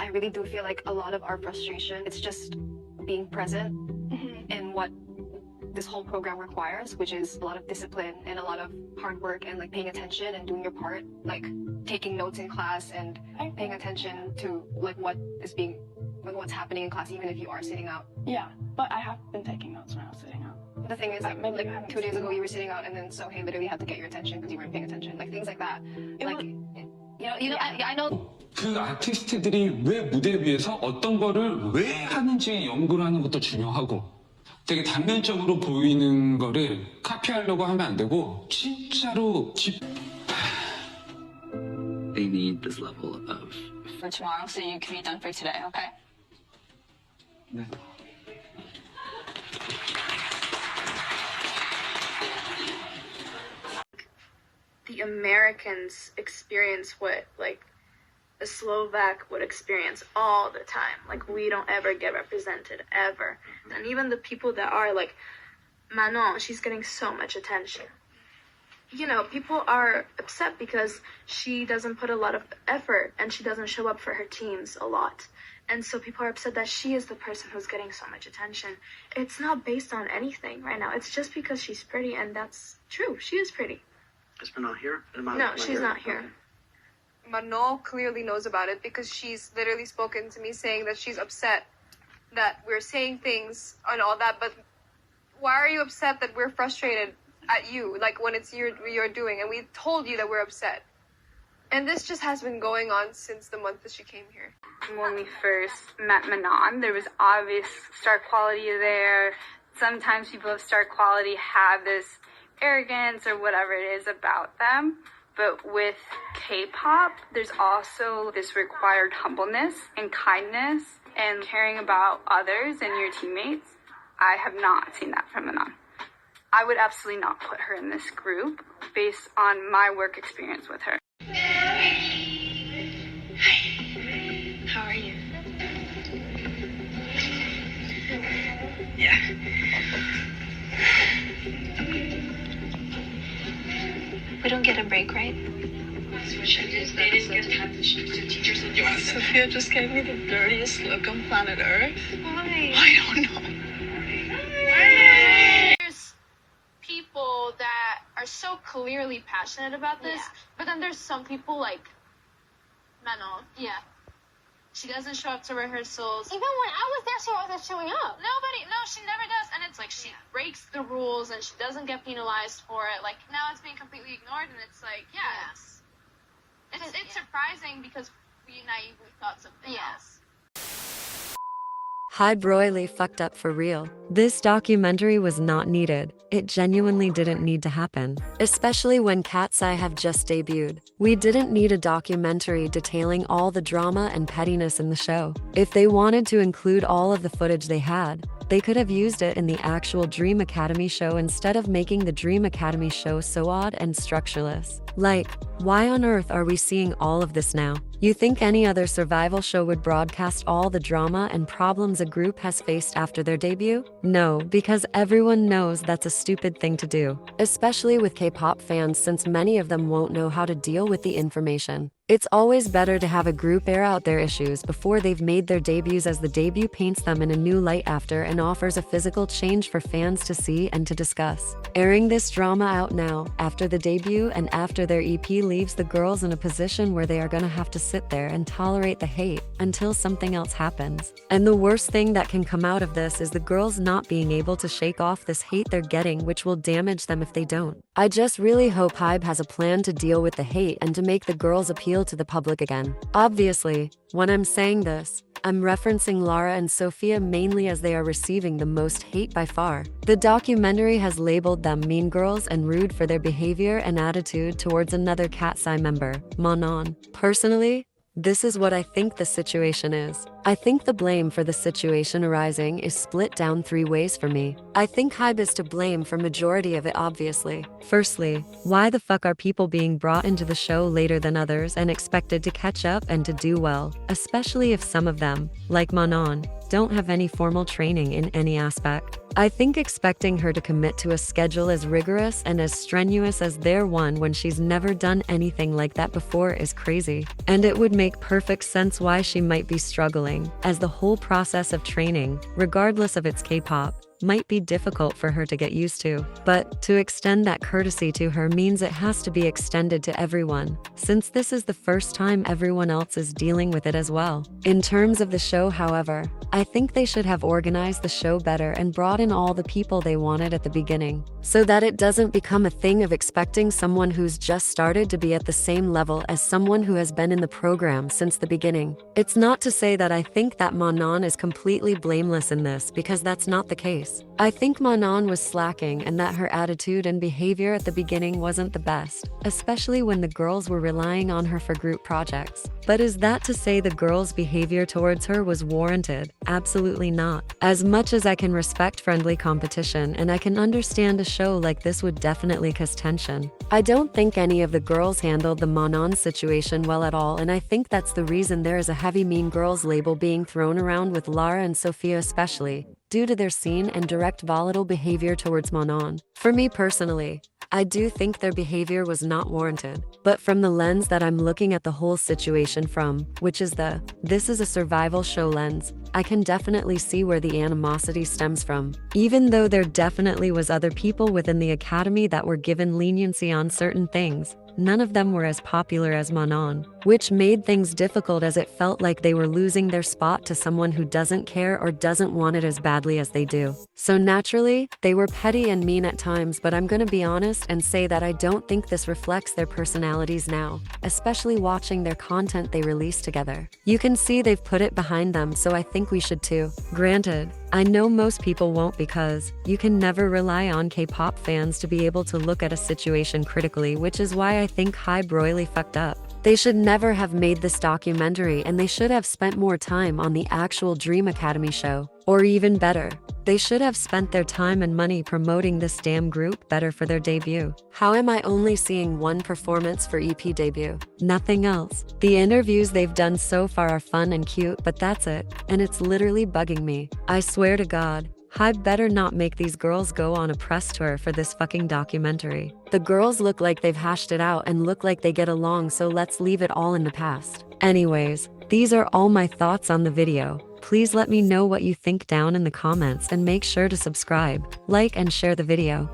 I really do feel like a lot of our frustration, it's just being present in what this whole program requires, which is a lot of discipline and a lot of hard work and like paying attention and doing your part, like taking notes in class and paying attention to like what's happening in class, even if you are sitting out. Yeah, but I have been taking notes when I was sitting out. The thing is, like 2 days ago you were sitting out and then Sohei literally had to get your attention because you weren't paying attention, like things like that. I know. 그 아티스트들이 왜 무대 위에서 어떤 거를 왜 하는지 연구를 하는 것도 중요하고 되게 단면적으로 보이는 거를 카피하려고 하면 안 되고 진짜로 They need this level of for tomorrow, so you can be done for today, okay? 네. The Americans experience what like a Slovak would experience all the time. Like we don't ever get represented ever. And even the people that are like Manon, she's getting so much attention. You know, people are upset because she doesn't put a lot of effort and she doesn't show up for her teams a lot. And so people are upset that she is the person who's getting so much attention. It's not based on anything right now. It's just because she's pretty, and that's true. She is pretty. Aespa not here? No, she's not here. Manon clearly knows about it because she's literally spoken to me saying that she's upset that we're saying things and all that, but why are you upset that we're frustrated at you, like when it's you're doing, and we told you that we're upset. And this just has been going on since the month that she came here. When we first met Manon, there was obvious star quality there. Sometimes people of star quality have this arrogance or whatever it is about them. But with K-pop, there's also this required humbleness and kindness and caring about others and your teammates. I have not seen that from Manon. I would absolutely not put her in this group based on my work experience with her. Hi. How are you? Yeah. We don't get a break, right? Sophia just gave me the dirtiest look on planet Earth. Why? I don't know. There's people that are so clearly passionate about this, but then there's some people like Manon. Yeah. She doesn't show up to rehearsals. Even when I was there, she wasn't showing up. No, she never does. And it's like she breaks the rules and she doesn't get penalized for it. Like now it's being completely ignored, and it's like, it's surprising because we naively thought something else. HYBE royally fucked up for real. This documentary was not needed. It genuinely didn't need to happen. Especially when Katseye have just debuted. We didn't need a documentary detailing all the drama and pettiness in the show. If they wanted to include all of the footage they had, they could have used it in the actual Dream Academy show instead of making the Dream Academy show so odd and structureless. Like, why on earth are we seeing all of this now? You think any other survival show would broadcast all the drama and problems a group has faced after their debut? No, because everyone knows that's a stupid thing to do. Especially with K-pop fans, since many of them won't know how to deal with the information. It's always better to have a group air out their issues before they've made their debuts, as the debut paints them in a new light after and offers a physical change for fans to see and to discuss. Airing this drama out now, after the debut and after their EP, leaves the girls in a position where they are gonna have to sit there and tolerate the hate until something else happens. And the worst thing that can come out of this is the girls not being able to shake off this hate they're getting, which will damage them if they don't. I just really hope HYBE has a plan to deal with the hate and to make the girls appeal to the public again. Obviously, when I'm saying this, I'm referencing Lara and Sophia mainly, as they are receiving the most hate by far. The documentary has labeled them mean girls and rude for their behavior and attitude towards another Katseye member, Manon. Personally, this is what I think the situation is. I think the blame for the situation arising is split down 3 ways for me. I think HYBE is to blame for majority of it, obviously. Firstly, why the fuck are people being brought into the show later than others and expected to catch up and to do well, especially if some of them, like Manon, don't have any formal training in any aspect. I think expecting her to commit to a schedule as rigorous and as strenuous as their one when she's never done anything like that before is crazy. And it would make perfect sense why she might be struggling, as the whole process of training, regardless of its K-pop, might be difficult for her to get used to. But to extend that courtesy to her means it has to be extended to everyone, since this is the first time everyone else is dealing with it as well. In terms of the show, however, I think they should have organized the show better and brought in all the people they wanted at the beginning, so that it doesn't become a thing of expecting someone who's just started to be at the same level as someone who has been in the program since the beginning. It's not to say that I think that Manon is completely blameless in this, because that's not the case. I think Manon was slacking and that her attitude and behavior at the beginning wasn't the best, especially when the girls were relying on her for group projects. But is that to say the girls' behavior towards her was warranted? Absolutely not. As much as I can respect friendly competition and I can understand a show like this would definitely cause tension, I don't think any of the girls handled the Manon situation well at all, and I think that's the reason there is a heavy Mean Girls label being thrown around with Lara and Sophia especially, due to their scene and direct volatile behavior towards Manon. For me personally, I do think their behavior was not warranted, but from the lens that I'm looking at the whole situation from, which is this is a survival show lens, I can definitely see where the animosity stems from. Even though there definitely was other people within the academy that were given leniency on certain things, none of them were as popular as Manon, which made things difficult as it felt like they were losing their spot to someone who doesn't care or doesn't want it as badly as they do. So naturally, they were petty and mean at times, but I'm gonna be honest and say that I don't think this reflects their personalities now, especially watching their content they release together. You can see they've put it behind them, so I think we should too. Granted, I know most people won't, because you can never rely on K-pop fans to be able to look at a situation critically, which is why I think HYBE royally fucked up. They should never have made this documentary, and they should have spent more time on the actual Dream Academy show. Or even better, they should have spent their time and money promoting this damn group better for their debut. How am I only seeing one performance for EP debut? Nothing else. The interviews they've done so far are fun and cute, but that's it, and it's literally bugging me. I swear to God, HYBE better not make these girls go on a press tour for this fucking documentary. The girls look like they've hashed it out and look like they get along, so let's leave it all in the past. Anyways, these are all my thoughts on the video. Please let me know what you think down in the comments and make sure to subscribe, like, and share the video.